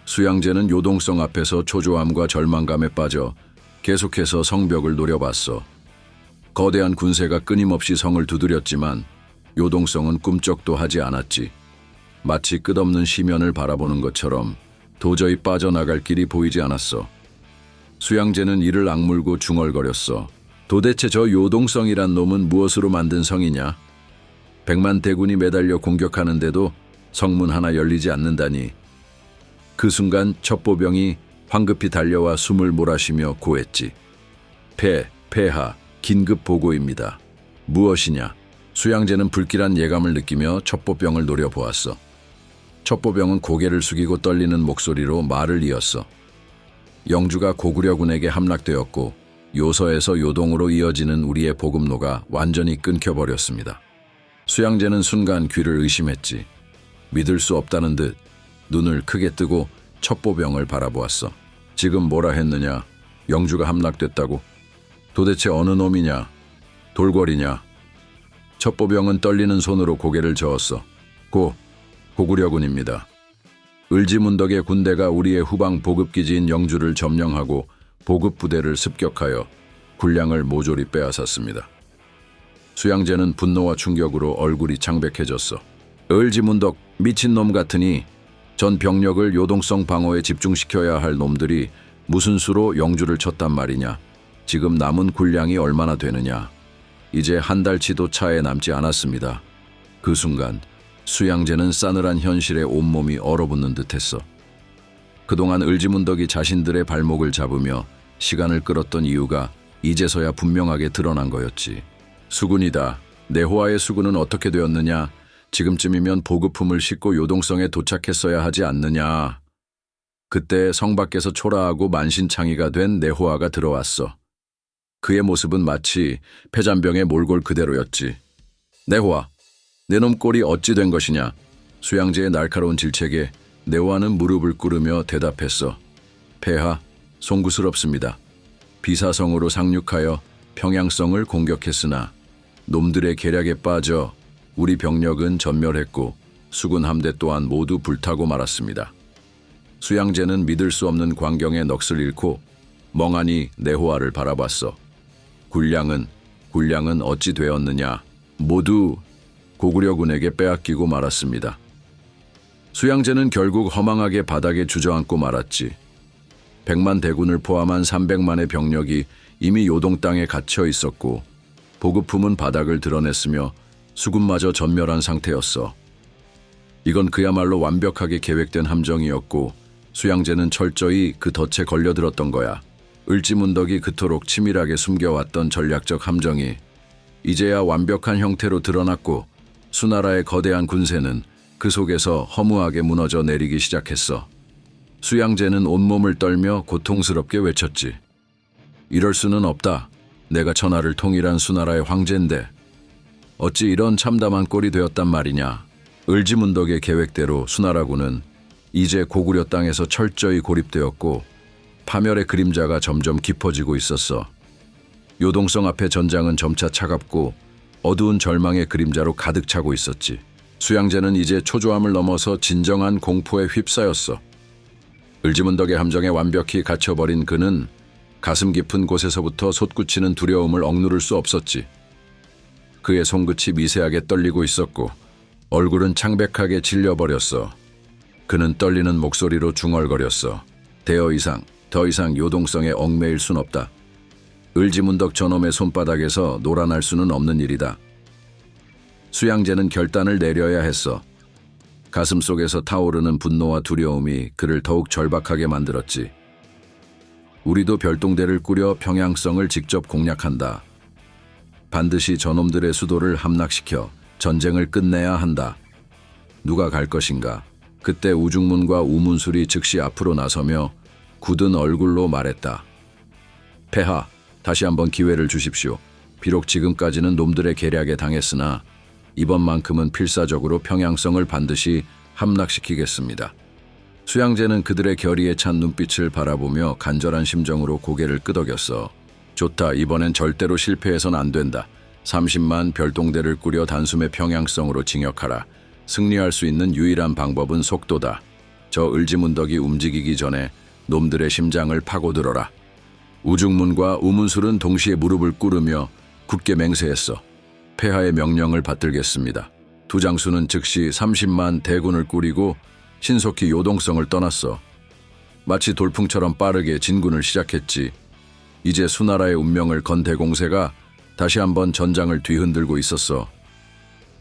수양제는 요동성 앞에서 초조함과 절망감에 빠져 계속해서 성벽을 노려봤어. 거대한 군세가 끊임없이 성을 두드렸지만 요동성은 꿈쩍도 하지 않았지. 마치 끝없는 시면을 바라보는 것처럼 도저히 빠져나갈 길이 보이지 않았어. 수양제는 이를 악물고 중얼거렸어. 도대체 저 요동성이란 놈은 무엇으로 만든 성이냐? 100만 대군이 매달려 공격하는데도 성문 하나 열리지 않는다니. 그 순간 첩보병이 황급히 달려와 숨을 몰아쉬며 고했지. 폐하, 긴급 보고입니다. 무엇이냐? 수양제는 불길한 예감을 느끼며 첩보병을 노려보았어. 첩보병은 고개를 숙이고 떨리는 목소리로 말을 이었어. 영주가 고구려군에게 함락되었고 요서에서 요동으로 이어지는 우리의 보급로가 완전히 끊겨버렸습니다. 수양제는 순간 귀를 의심했지. 믿을 수 없다는 듯 눈을 크게 뜨고 첩보병을 바라보았어. 지금 뭐라 했느냐? 영주가 함락됐다고? 도대체 어느 놈이냐? 돌궐이냐? 첩보병은 떨리는 손으로 고개를 저었어. 고구려군입니다. 을지문덕의 군대가 우리의 후방 보급기지인 영주를 점령하고 보급부대를 습격하여 군량을 모조리 빼앗았습니다. 수양제는 분노와 충격으로 얼굴이 창백해졌어. 을지문덕 미친놈 같으니 전 병력을 요동성 방어에 집중시켜야 할 놈들이 무슨 수로 영주를 쳤단 말이냐. 지금 남은 군량이 얼마나 되느냐. 이제 한 달치도 차에 남지 않았습니다. 그 순간 수양제는 싸늘한 현실에 온몸이 얼어붙는 듯했어. 그동안 을지문덕이 자신들의 발목을 잡으며 시간을 끌었던 이유가 이제서야 분명하게 드러난 거였지. 수군이다. 내호와의 수군은 어떻게 되었느냐? 지금쯤이면 보급품을 싣고 요동성에 도착했어야 하지 않느냐. 그때 성 밖에서 초라하고 만신창이가 된 내호와가 들어왔어. 그의 모습은 마치 패잔병의 몰골 그대로였지. 내호와, 내 놈 꼴이 어찌 된 것이냐? 수양제의 날카로운 질책에 내호와는 무릎을 꿇으며 대답했어. 폐하, 송구스럽습니다. 비사성으로 상륙하여 평양성을 공격했으나 놈들의 계략에 빠져 우리 병력은 전멸했고 수군 함대 또한 모두 불타고 말았습니다. 수양제는 믿을 수 없는 광경에 넋을 잃고 멍하니 내호와를 바라봤어. 군량은 어찌 되었느냐? 모두 고구려군에게 빼앗기고 말았습니다. 수양제는 결국 허망하게 바닥에 주저앉고 말았지. 100만 대군을 포함한 300만의 병력이 이미 요동 땅에 갇혀 있었고 보급품은 바닥을 드러냈으며 수군마저 전멸한 상태였어. 이건 그야말로 완벽하게 계획된 함정이었고 수양제는 철저히 그 덫에 걸려들었던 거야. 을지문덕이 그토록 치밀하게 숨겨왔던 전략적 함정이 이제야 완벽한 형태로 드러났고 수나라의 거대한 군세는 그 속에서 허무하게 무너져 내리기 시작했어. 수양제는 온몸을 떨며 고통스럽게 외쳤지. 이럴 수는 없다. 내가 천하를 통일한 수나라의 황제인데 어찌 이런 참담한 꼴이 되었단 말이냐. 을지문덕의 계획대로 수나라군은 이제 고구려 땅에서 철저히 고립되었고 파멸의 그림자가 점점 깊어지고 있었어. 요동성 앞의 전장은 점차 차갑고 어두운 절망의 그림자로 가득 차고 있었지. 수양제는 이제 초조함을 넘어서 진정한 공포에 휩싸였어. 을지문덕의 함정에 완벽히 갇혀버린 그는 가슴 깊은 곳에서부터 솟구치는 두려움을 억누를 수 없었지. 그의 손끝이 미세하게 떨리고 있었고 얼굴은 창백하게 질려버렸어. 그는 떨리는 목소리로 중얼거렸어. 더 이상 요동성에 얽매일 순 없다. 을지문덕 저놈의 손바닥에서 놀아날 수는 없는 일이다. 수양제는 결단을 내려야 했어. 가슴속에서 타오르는 분노와 두려움이 그를 더욱 절박하게 만들었지. 우리도 별동대를 꾸려 평양성을 직접 공략한다. 반드시 저놈들의 수도를 함락시켜 전쟁을 끝내야 한다. 누가 갈 것인가? 그때 우중문과 우문술이 즉시 앞으로 나서며 굳은 얼굴로 말했다. 폐하, 다시 한번 기회를 주십시오. 비록 지금까지는 놈들의 계략에 당했으나 이번만큼은 필사적으로 평양성을 반드시 함락시키겠습니다. 수양제는 그들의 결의에 찬 눈빛을 바라보며 간절한 심정으로 고개를 끄덕였어. 좋다. 이번엔 절대로 실패해선 안 된다. 30만 별동대를 꾸려 단숨에 평양성으로 진격하라. 승리할 수 있는 유일한 방법은 속도다. 저 을지문덕이 움직이기 전에 놈들의 심장을 파고들어라. 우중문과 우문술은 동시에 무릎을 꿇으며 굳게 맹세했어. 폐하의 명령을 받들겠습니다. 두 장수는 즉시 30만 대군을 꾸리고 신속히 요동성을 떠났어. 마치 돌풍처럼 빠르게 진군을 시작했지. 이제 수나라의 운명을 건 대공세가 다시 한번 전장을 뒤흔들고 있었어.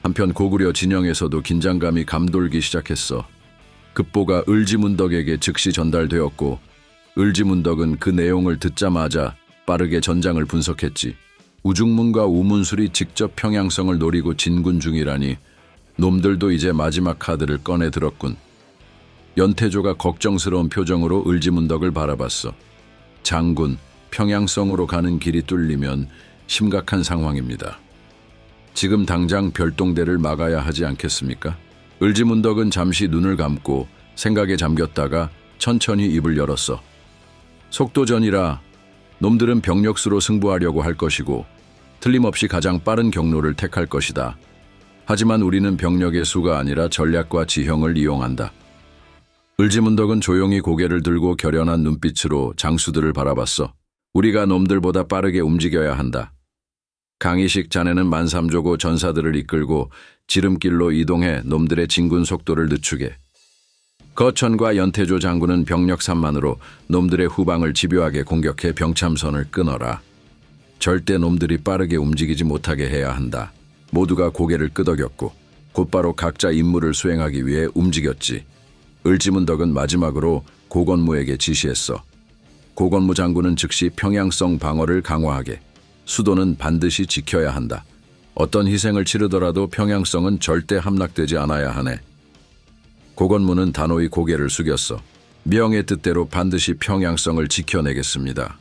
한편 고구려 진영에서도 긴장감이 감돌기 시작했어. 급보가 을지문덕에게 즉시 전달되었고 을지문덕은 그 내용을 듣자마자 빠르게 전장을 분석했지. 우중문과 우문술이 직접 평양성을 노리고 진군 중이라니 놈들도 이제 마지막 카드를 꺼내 들었군. 연태조가 걱정스러운 표정으로 을지문덕을 바라봤어. 장군, 평양성으로 가는 길이 뚫리면 심각한 상황입니다. 지금 당장 별동대를 막아야 하지 않겠습니까? 을지문덕은 잠시 눈을 감고 생각에 잠겼다가 천천히 입을 열었어. 속도전이라 놈들은 병력수로 승부하려고 할 것이고 틀림없이 가장 빠른 경로를 택할 것이다. 하지만 우리는 병력의 수가 아니라 전략과 지형을 이용한다. 을지문덕은 조용히 고개를 들고 결연한 눈빛으로 장수들을 바라봤어. 우리가 놈들보다 빠르게 움직여야 한다. 강희식 자네는 만삼조고 전사들을 이끌고 지름길로 이동해 놈들의 진군 속도를 늦추게. 거천과 연태조 장군은 병력 3만으로 놈들의 후방을 집요하게 공격해 병참선을 끊어라. 절대 놈들이 빠르게 움직이지 못하게 해야 한다. 모두가 고개를 끄덕였고 곧바로 각자 임무를 수행하기 위해 움직였지. 을지문덕은 마지막으로 고건무에게 지시했어. 고건무 장군은 즉시 평양성 방어를 강화하게. 수도는 반드시 지켜야 한다. 어떤 희생을 치르더라도 평양성은 절대 함락되지 않아야 하네. 고건무는 단호히 고개를 숙였어. 명의 뜻대로 반드시 평양성을 지켜내겠습니다.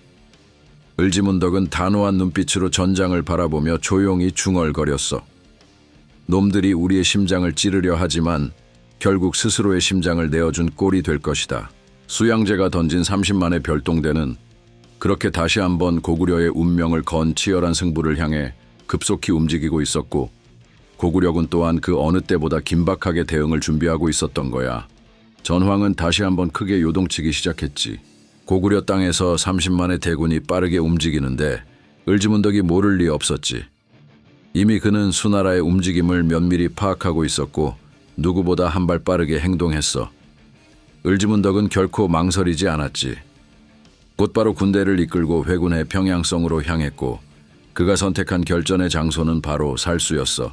을지문덕은 단호한 눈빛으로 전장을 바라보며 조용히 중얼거렸어. 놈들이 우리의 심장을 찌르려 하지만 결국 스스로의 심장을 내어준 꼴이 될 것이다. 수양제가 던진 30만의 별동대는 그렇게 다시 한번 고구려의 운명을 건 치열한 승부를 향해 급속히 움직이고 있었고 고구려군 또한 그 어느 때보다 긴박하게 대응을 준비하고 있었던 거야. 전황은 다시 한번 크게 요동치기 시작했지. 고구려 땅에서 30만의 대군이 빠르게 움직이는데 을지문덕이 모를 리 없었지. 이미 그는 수나라의 움직임을 면밀히 파악하고 있었고 누구보다 한 발 빠르게 행동했어. 을지문덕은 결코 망설이지 않았지. 곧바로 군대를 이끌고 회군해 평양성으로 향했고 그가 선택한 결전의 장소는 바로 살수였어.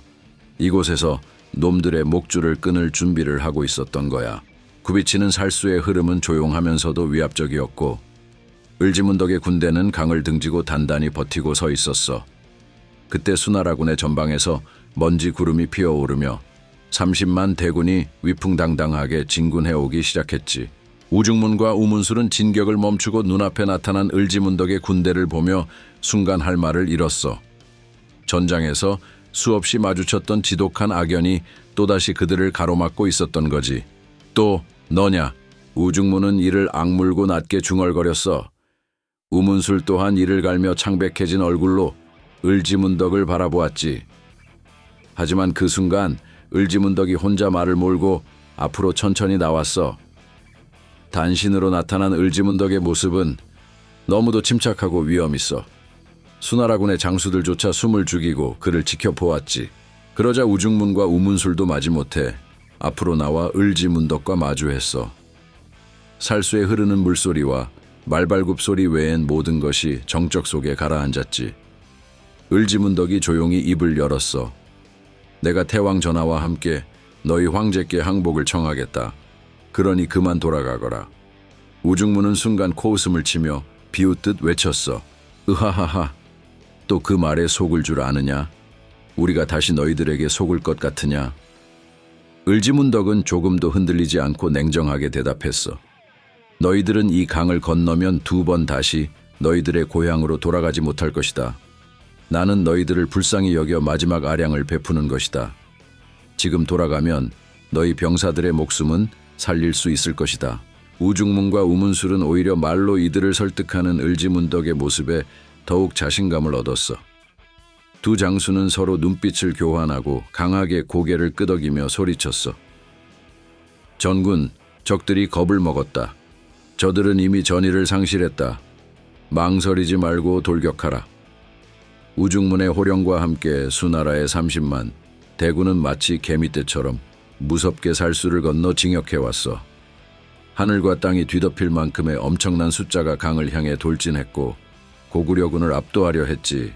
이곳에서 놈들의 목줄을 끊을 준비를 하고 있었던 거야. 굽이치는 살수의 흐름은 조용하면서도 위압적이었고 을지문덕의 군대는 강을 등지고 단단히 버티고 서 있었어. 그때 수나라군의 전방에서 먼지 구름이 피어오르며 30만 대군이 위풍당당하게 진군해오기 시작했지. 우중문과 우문술은 진격을 멈추고 눈앞에 나타난 을지문덕의 군대를 보며 순간 할 말을 잃었어. 전장에서 수없이 마주쳤던 지독한 악연이 또다시 그들을 가로막고 있었던 거지. 또 너냐? 우중문은 이를 악물고 낮게 중얼거렸어. 우문술 또한 이를 갈며 창백해진 얼굴로 을지문덕을 바라보았지. 하지만 그 순간 을지문덕이 혼자 말을 몰고 앞으로 천천히 나왔어. 단신으로 나타난 을지문덕의 모습은 너무도 침착하고 위엄있어. 수나라군의 장수들조차 숨을 죽이고 그를 지켜보았지. 그러자 우중문과 우문술도 마지못해 앞으로 나와 을지문덕과 마주했어. 살수에 흐르는 물소리와 말발굽 소리 외엔 모든 것이 정적 속에 가라앉았지. 을지문덕이 조용히 입을 열었어. 내가 태왕 전하와 함께 너희 황제께 항복을 청하겠다. 그러니 그만 돌아가거라. 우중문은 순간 코웃음을 치며 비웃듯 외쳤어. 으하하하. 또 그 말에 속을 줄 아느냐? 우리가 다시 너희들에게 속을 것 같으냐? 을지문덕은 조금도 흔들리지 않고 냉정하게 대답했어. 너희들은 이 강을 건너면 2번 다시 너희들의 고향으로 돌아가지 못할 것이다. 나는 너희들을 불쌍히 여겨 마지막 아량을 베푸는 것이다. 지금 돌아가면 너희 병사들의 목숨은 살릴 수 있을 것이다. 우중문과 우문술은 오히려 말로 이들을 설득하는 을지문덕의 모습에 더욱 자신감을 얻었어. 두 장수는 서로 눈빛을 교환하고 강하게 고개를 끄덕이며 소리쳤어. 전군, 적들이 겁을 먹었다. 저들은 이미 전의를 상실했다. 망설이지 말고 돌격하라. 우중문의 호령과 함께 수나라의 30만, 대군은 마치 개미떼처럼 무섭게 살수를 건너 징역해왔어. 하늘과 땅이 뒤덮일 만큼의 엄청난 숫자가 강을 향해 돌진했고 고구려군을 압도하려 했지.